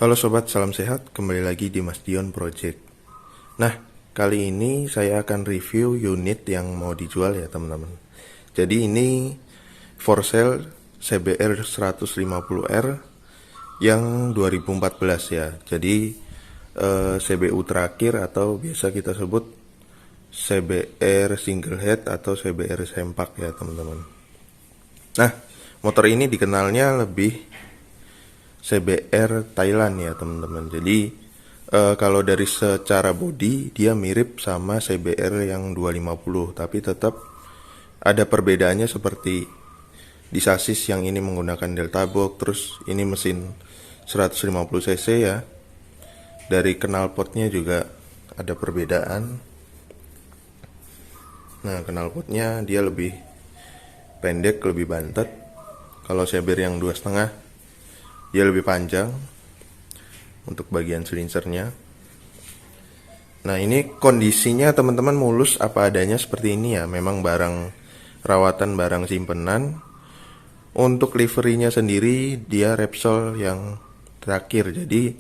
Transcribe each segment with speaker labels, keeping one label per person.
Speaker 1: Halo sobat, salam sehat. Kembali lagi di Mas Dion Project. Nah, kali ini saya akan review unit yang mau dijual ya teman-teman. Jadi ini for sale CBR 150R yang 2014 ya. Jadi CBU terakhir atau biasa kita sebut CBR single head atau CBR sempak ya teman-teman. Nah, motor ini dikenalnya lebih CBR Thailand ya teman-teman. Jadi kalau dari secara body dia mirip sama CBR yang 250, tapi tetap ada perbedaannya seperti di sasis yang ini menggunakan Delta Box, terus ini mesin 150 cc ya. Dari knalpotnya juga ada perbedaan. Nah, knalpotnya dia lebih pendek, lebih bantet. Kalau CBR yang 2,5 dia lebih panjang untuk bagian silinsernya. Nah, ini kondisinya teman-teman mulus apa adanya seperti ini ya. Memang barang rawatan, barang simpenan. Untuk liverinya sendiri dia Repsol yang terakhir. Jadi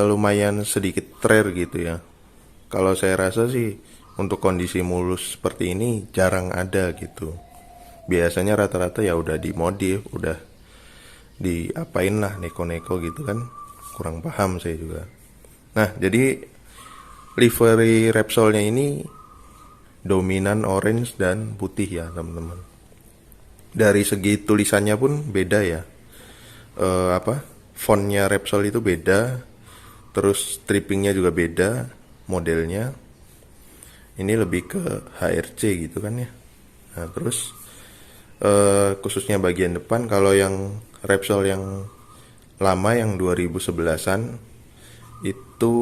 Speaker 1: lumayan sedikit rare gitu ya. Kalau saya rasa sih untuk kondisi mulus seperti ini jarang ada gitu. Biasanya rata-rata ya udah dimodif, udah diapain lah, neko-neko gitu kan. Kurang paham saya juga. Nah, jadi livery Repsolnya ini dominan orange dan putih ya teman-teman. Dari segi tulisannya pun beda ya. Fontnya Repsol itu beda. Terus strippingnya juga beda modelnya. Ini lebih ke HRC gitu kan ya. Nah, terus khususnya bagian depan, kalau yang Repsol yang lama yang 2011an itu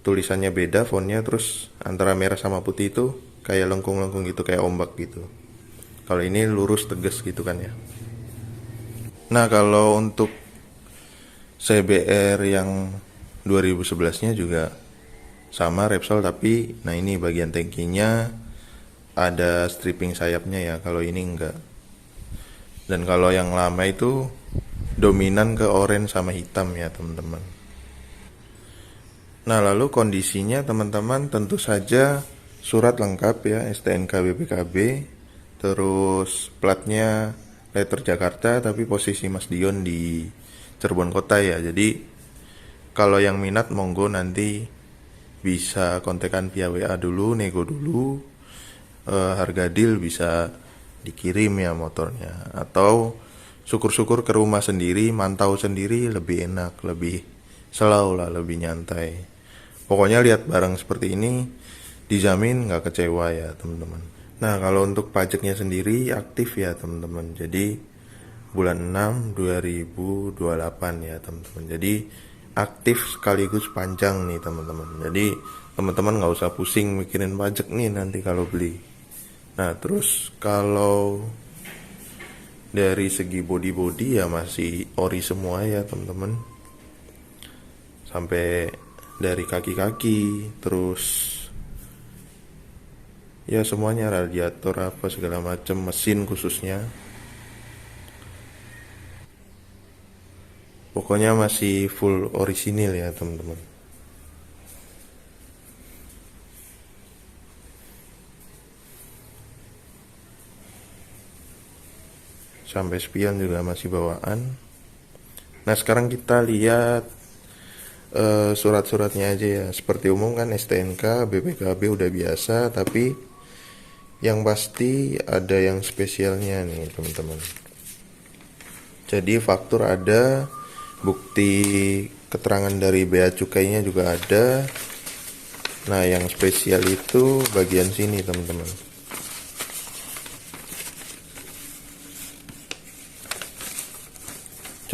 Speaker 1: tulisannya beda, fontnya, terus antara merah sama putih itu kayak lengkung-lengkung gitu, kayak ombak gitu. Kalau ini lurus tegas gitu kan ya. Nah, kalau untuk CBR yang 2011-nya juga sama Repsol, tapi nah ini bagian tangkinya ada stripping sayapnya ya, kalau ini enggak. Dan kalau yang lama itu dominan ke oranye sama hitam ya teman-teman. Nah, lalu kondisinya teman-teman tentu saja surat lengkap ya, STNK BPKB, terus platnya letter Jakarta tapi posisi Mas Dion di Cirebon Kota ya. Jadi kalau yang minat monggo nanti bisa kontekan via WA dulu, nego dulu, harga deal bisa dikirim ya motornya, atau syukur-syukur ke rumah sendiri, mantau sendiri lebih enak, lebih slow lah, lebih nyantai. Pokoknya lihat barang seperti ini dijamin nggak kecewa ya teman-teman. Nah, kalau untuk pajaknya sendiri aktif ya teman-teman. Jadi bulan 6 2028 ya teman-teman. Jadi aktif sekaligus panjang nih teman-teman. Jadi teman-teman nggak usah pusing mikirin pajak nih nanti kalau beli. Nah, terus kalau dari segi body ya masih ori semua ya teman-teman. Sampai dari kaki-kaki, terus ya semuanya, radiator apa segala macam, mesin khususnya. Pokoknya masih full orisinil ya teman-teman. Sampai spion juga masih bawaan. Nah, sekarang kita lihat surat-suratnya aja ya. Seperti umum kan STNK, BPKB udah biasa, tapi yang pasti ada yang spesialnya nih teman-teman. Jadi faktur ada, bukti keterangan dari bea cukainya juga ada. Nah, yang spesial itu bagian sini teman-teman.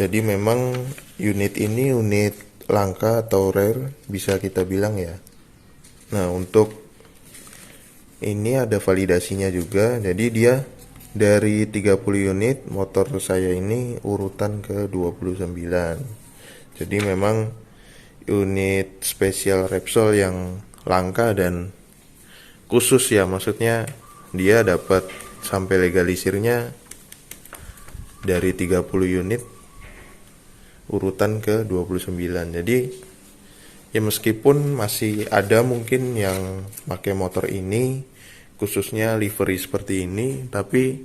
Speaker 1: Jadi memang unit ini unit langka atau rare bisa kita bilang ya. Nah, untuk ini ada validasinya juga. Jadi dia dari 30 unit motor saya ini urutan ke 29. Jadi memang unit spesial Repsol yang langka dan khusus ya, maksudnya dia dapat sampai legalisirnya dari 30 unit urutan ke 29. Jadi ya meskipun masih ada mungkin yang pakai motor ini khususnya livery seperti ini, tapi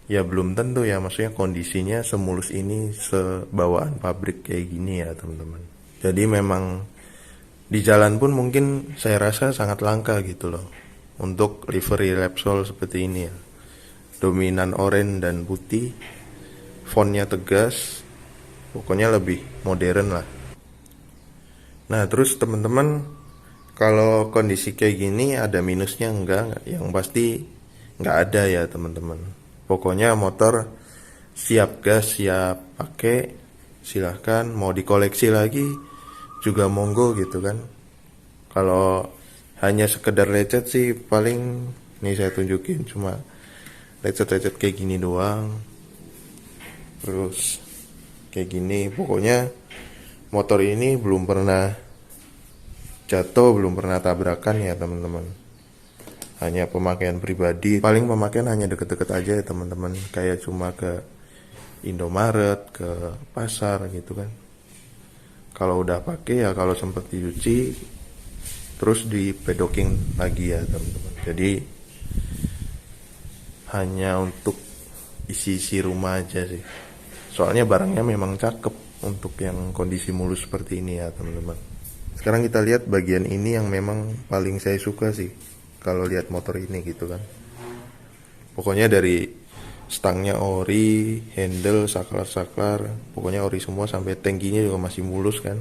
Speaker 1: ya belum tentu ya, maksudnya kondisinya semulus ini, sebawaan pabrik kayak gini ya teman-teman. Jadi memang di jalan pun mungkin saya rasa sangat langka gitu loh untuk livery Repsol seperti ini ya. Dominan oranye dan putih, fontnya tegas, pokoknya lebih modern lah. Nah terus teman-teman, kalau kondisi kayak gini ada minusnya enggak? Yang pasti nggak ada ya teman-teman. Pokoknya motor siap gas, siap pakai, silahkan. Mau dikoleksi lagi juga monggo gitu kan. Kalau hanya sekedar lecet sih paling nih saya tunjukin cuma lecet-lecet kayak gini doang. Terus kayak gini, pokoknya motor ini belum pernah jatuh, belum pernah tabrakan ya teman-teman. Hanya pemakaian pribadi, paling pemakaian hanya deket-deket aja ya teman-teman, kayak cuma ke Indomaret, ke pasar gitu kan. Kalau udah pakai ya kalau sempat dicuci terus di pedoking lagi ya teman-teman. Jadi hanya untuk isi-isi rumah aja sih. Soalnya barangnya memang cakep untuk yang kondisi mulus seperti ini ya teman-teman. Sekarang kita lihat bagian ini yang memang paling saya suka sih kalau lihat motor ini gitu kan. Pokoknya dari stangnya ori, handle, saklar-saklar, pokoknya ori semua, sampai tangkinya juga masih mulus kan.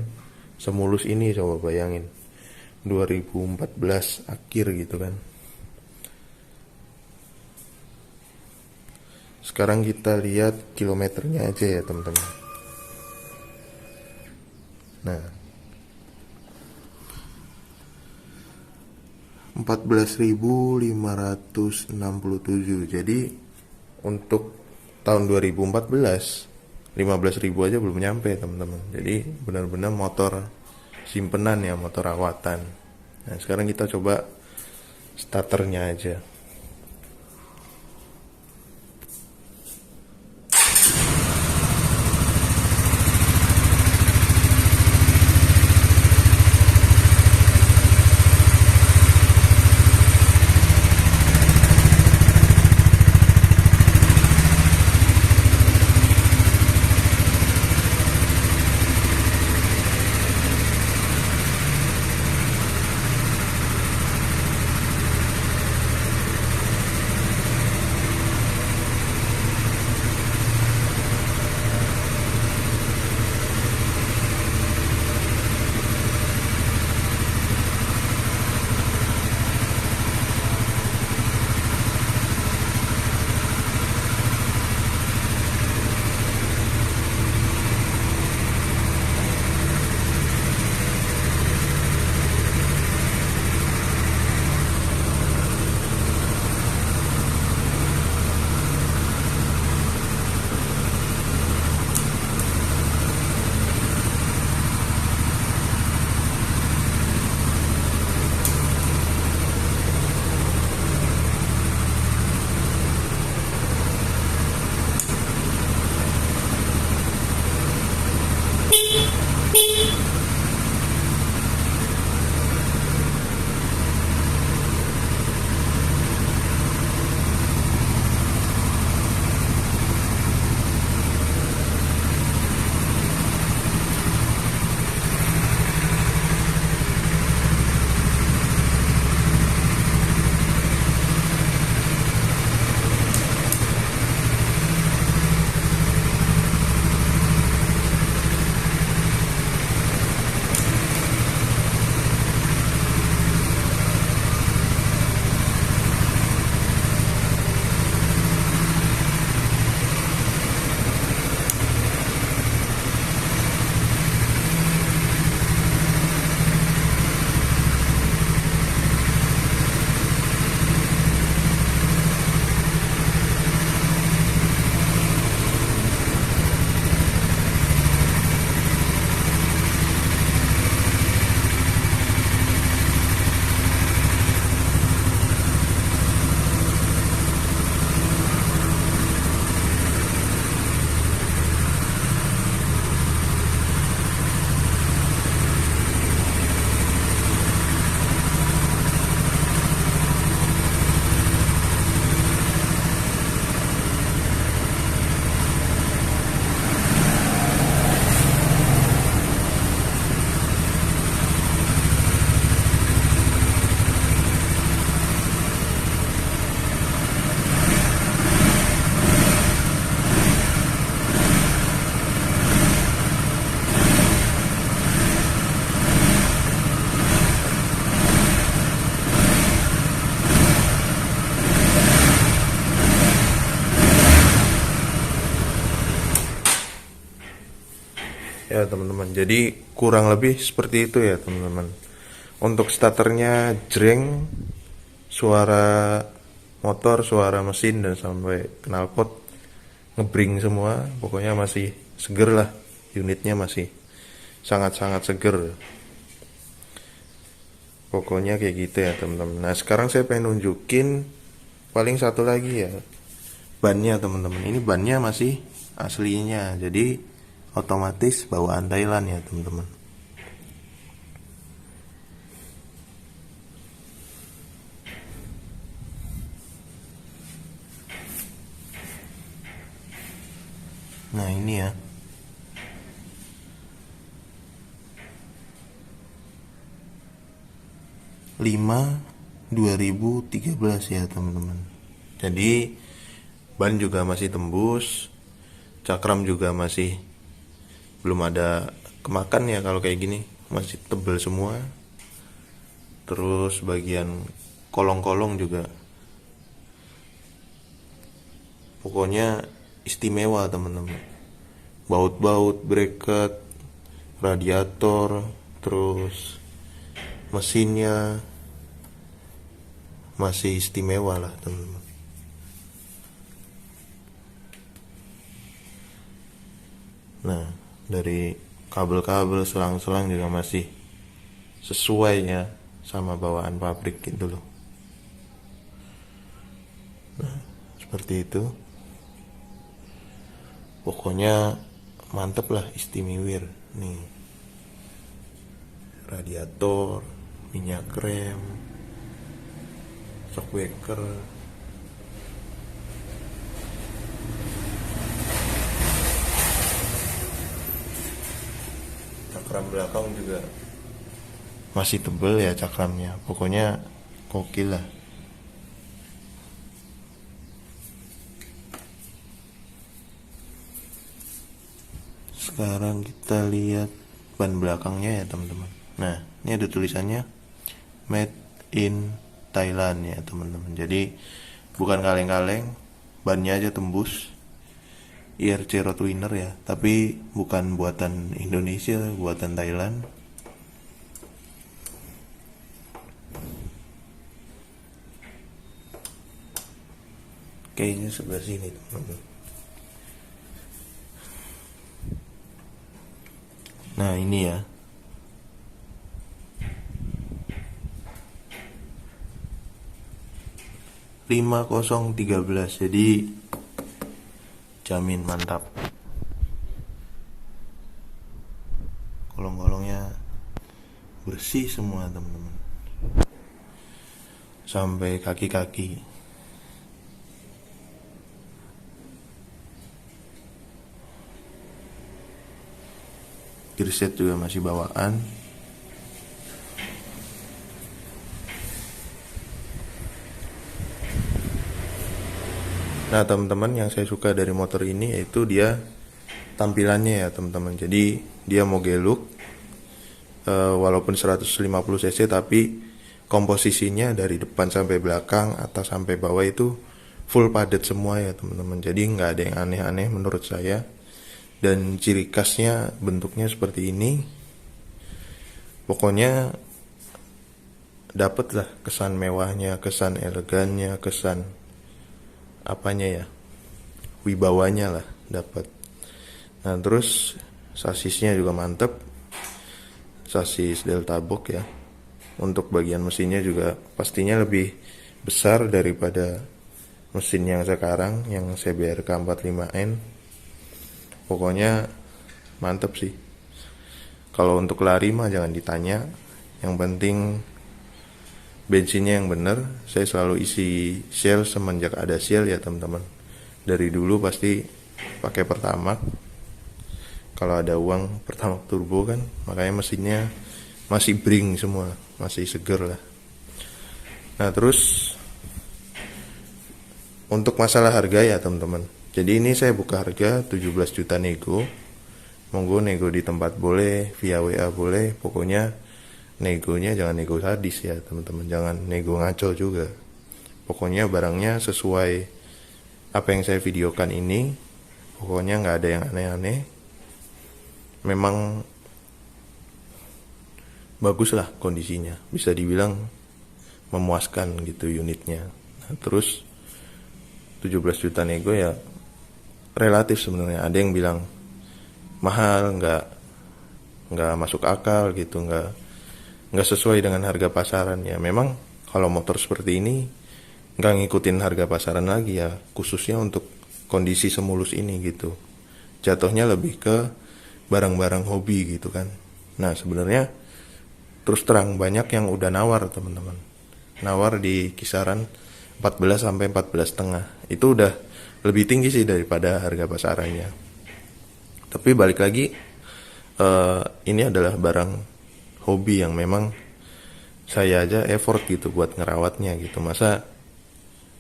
Speaker 1: Semulus ini coba bayangin 2014 akhir gitu kan. Sekarang kita lihat kilometernya aja ya teman-teman. Nah, 14.567. Jadi untuk tahun 2014 15.000 aja belum nyampe teman-teman. Jadi benar-benar motor simpenan ya, motor rawatan. Nah sekarang kita coba starternya aja. ya teman-teman. Jadi kurang lebih seperti itu ya teman-teman. Untuk starternya jreng, suara motor, suara mesin, dan sampai knalpot ngebring semua. Pokoknya masih seger lah, unitnya masih sangat-sangat seger. Pokoknya kayak gitu ya teman-teman. Nah sekarang saya pengen nunjukin paling satu lagi ya, bannya teman-teman. Ini bannya masih aslinya, jadi otomatis bawaan Thailand ya teman-teman. Nah ini ya, lima 2013 ya teman-teman. Jadi ban juga masih tembus, cakram juga masih belum ada kemakan ya. Kalau kayak gini masih tebel semua. Terus bagian kolong-kolong juga pokoknya istimewa teman-teman. Baut-baut, bracket, radiator, terus mesinnya masih istimewa lah teman-teman. Nah dari kabel-kabel, selang-selang juga masih sesuai ya sama bawaan pabrik gitu loh. Nah seperti itu. Pokoknya mantep lah, istimewir nih. Radiator, minyak rem, shockbreaker, cakram belakang juga masih tebel ya cakramnya. Pokoknya gokil lah. Sekarang kita lihat ban belakangnya ya teman-teman. Nah ini ada tulisannya Made in Thailand ya teman-teman. Jadi bukan kaleng-kaleng, bannya aja tembus. IRC Roadwinner ya, tapi bukan buatan Indonesia, buatan Thailand. Kayaknya sebelah sini teman-teman. Nah ini ya, lima 5013, jadi jamin mantap. Kolong-kolongnya bersih semua teman-teman, sampai kaki-kaki. Gearset juga masih bawaan. Nah teman-teman, yang saya suka dari motor ini yaitu dia tampilannya ya teman-teman. Jadi dia Moge Look, walaupun 150 cc tapi komposisinya dari depan sampai belakang, atas sampai bawah itu full padat semua ya teman-teman. Jadi nggak ada yang aneh-aneh menurut saya. Dan ciri khasnya bentuknya seperti ini. Pokoknya dapet lah kesan mewahnya, kesan elegannya, kesan apanya ya, wibawanya lah dapat. Nah terus sasisnya juga mantep, sasis Delta Box ya. Untuk bagian mesinnya juga pastinya lebih besar daripada mesin yang sekarang, yang CBRK 45N. Pokoknya mantep sih. Kalau untuk lari mah jangan ditanya, yang penting bensinnya yang bener. Saya selalu isi Shell semenjak ada Shell ya teman-teman. Dari dulu pasti pakai Pertamax. Kalau ada uang Pertamax turbo kan, makanya mesinnya masih bring semua, masih seger lah. Nah terus untuk masalah harga ya teman-teman, jadi ini saya buka harga 17 juta nego. Monggo nego di tempat boleh, via WA boleh. Pokoknya negonya jangan nego sadis ya teman-teman, jangan nego ngaco juga. Pokoknya barangnya sesuai apa yang saya videokan ini. Pokoknya nggak ada yang aneh-aneh. memang bagus lah kondisinya, bisa dibilang memuaskan gitu unitnya. Nah, terus 17 juta nego ya relatif sebenarnya. Ada yang bilang mahal, nggak masuk akal gitu, nggak sesuai dengan harga pasaran. Ya memang kalau motor seperti ini nggak ngikutin harga pasaran lagi ya, khususnya untuk kondisi semulus ini gitu. Jatuhnya lebih ke barang-barang hobi gitu kan. Nah sebenarnya terus terang banyak yang udah nawar teman-teman, nawar di kisaran 14 sampai 14,5. Itu udah lebih tinggi sih daripada harga pasarannya. Tapi balik lagi, ini adalah barang hobi yang memang saya aja effort gitu buat ngerawatnya gitu. Masa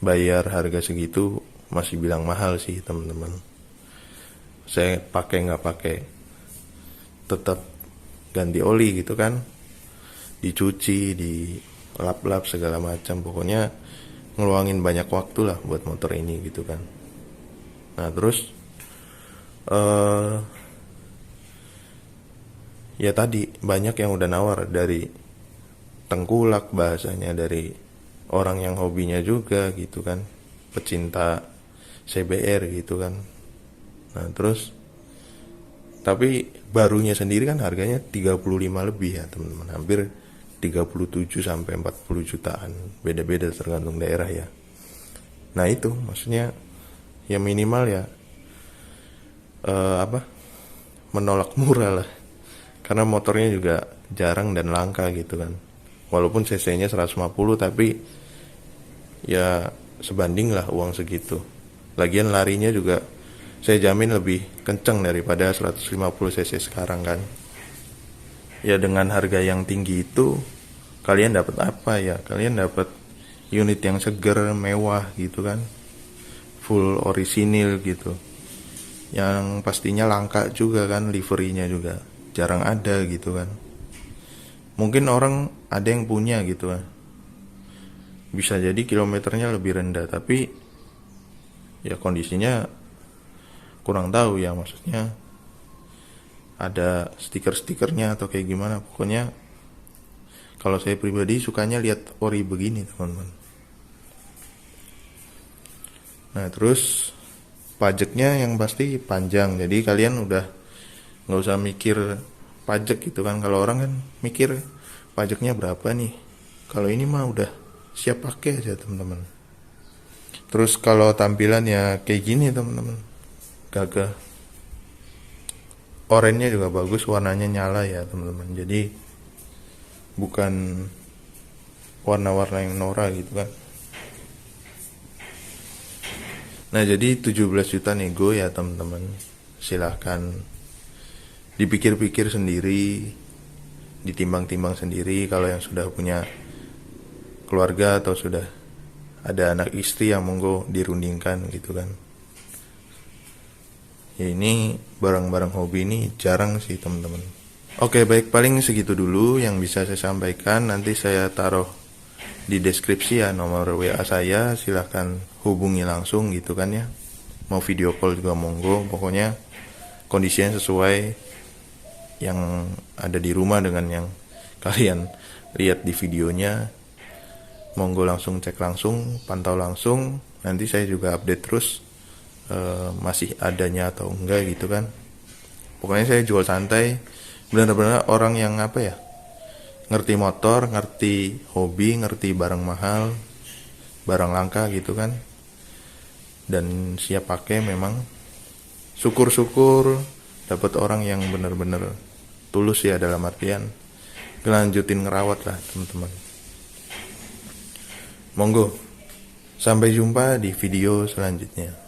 Speaker 1: bayar harga segitu masih bilang mahal sih teman-teman. Saya pakai nggak pakai tetap ganti oli gitu kan, dicuci, dilap-lap segala macam, pokoknya ngeluangin banyak waktu lah buat motor ini gitu kan. Nah terus ya tadi banyak yang udah nawar, dari tengkulak bahasanya, dari orang yang hobinya juga gitu kan, pecinta CBR gitu kan. Nah terus tapi barunya sendiri kan harganya 35 lebih ya teman-teman, hampir 37 sampai 40 jutaan, beda-beda tergantung daerah ya. Nah itu maksudnya ya minimal ya menolak murah lah, karena motornya juga jarang dan langka gitu kan. Walaupun cc-nya 150 tapi ya sebanding lah uang segitu. Lagian larinya juga saya jamin lebih kenceng daripada 150 cc sekarang kan. Ya dengan harga yang tinggi itu kalian dapat apa ya? Kalian dapat unit yang seger, mewah gitu kan, full orisinil gitu, yang pastinya langka juga kan, liverinya juga jarang ada gitu kan. Mungkin orang ada yang punya gitu kan, bisa jadi kilometernya lebih rendah, tapi ya kondisinya kurang tahu ya, maksudnya ada stiker-stikernya atau kayak gimana. Pokoknya kalau saya pribadi sukanya lihat ori begini teman-teman. Nah terus pajaknya yang pasti panjang, jadi kalian udah nggak usah mikir pajak gitu kan. Kalau orang kan mikir pajaknya berapa nih, kalau ini mah udah siap pakai aja teman-teman. Terus kalau tampilan ya kayak gini teman-teman, gagah. Oranye juga bagus, warnanya nyala ya teman-teman, jadi bukan warna-warna yang norak gitu kan. Nah jadi 17 juta nego ya teman-teman, silahkan dipikir-pikir sendiri, ditimbang-timbang sendiri. Kalau yang sudah punya keluarga atau sudah ada anak istri, yang monggo dirundingkan gitu kan. Ya ini barang-barang hobi ini jarang sih teman-teman. Oke baik, paling segitu dulu yang bisa saya sampaikan. Nanti saya taruh di deskripsi ya nomor WA saya, silahkan hubungi langsung gitu kan ya. Mau video call juga monggo, pokoknya kondisinya sesuai yang ada di rumah dengan yang kalian lihat di videonya. Monggo langsung cek langsung, pantau langsung. Nanti saya juga update terus masih adanya atau enggak gitu kan. Pokoknya saya jual santai, benar-benar orang yang ngerti motor, ngerti hobi, ngerti barang mahal, barang langka gitu kan, dan siap pakai. Memang syukur-syukur dapat orang yang benar-benar tulus ya, dalam artian ngelanjutin ngerawat lah teman-teman. Monggo, sampai jumpa di video selanjutnya.